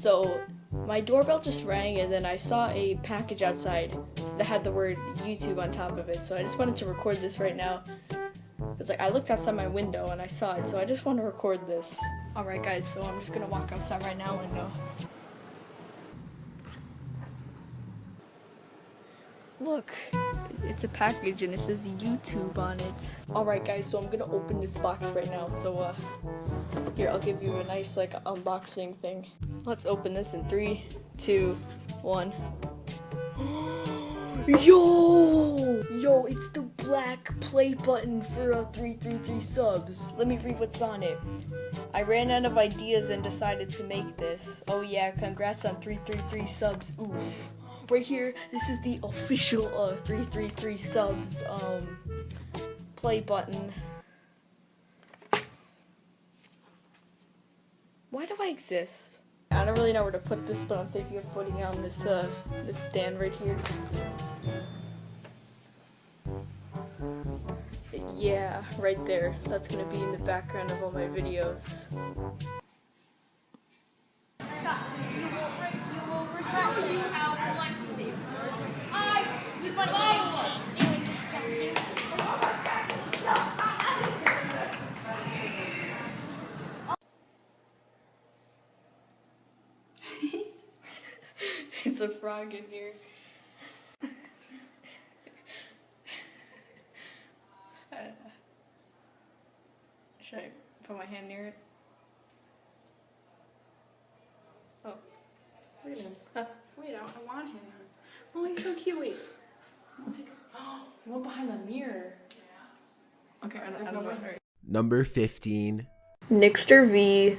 So my doorbell just rang and then I saw a package outside that had the word YouTube on top of it. So I just wanted to record this right now. It's like I looked outside my window and I saw it, so I just want to record this. Alright guys, so I'm just gonna walk outside right now and look, it's a package and it says YouTube on it. Alright guys, so I'm gonna open this box right now. So here, I'll give you a nice like unboxing thing. Let's open this in 3, 2, 1. Yo, it's the black play button for 333 subs. Let me read what's on it. I ran out of ideas and decided to make this. Oh yeah, congrats on 333 subs. Oof. Right here, this is the official 333 subs play button. Why do I exist? I don't really know where to put this, but I'm thinking of putting it on this this stand right here. Yeah, right there. That's gonna be in the background of all my videos. It's a frog in here. Should I put my hand near it? Oh. Look at him. Wait, I want him. Oh, he's so cute. Wait. Oh, he went behind the mirror. Okay, I don't know. Number 15. Nixter V.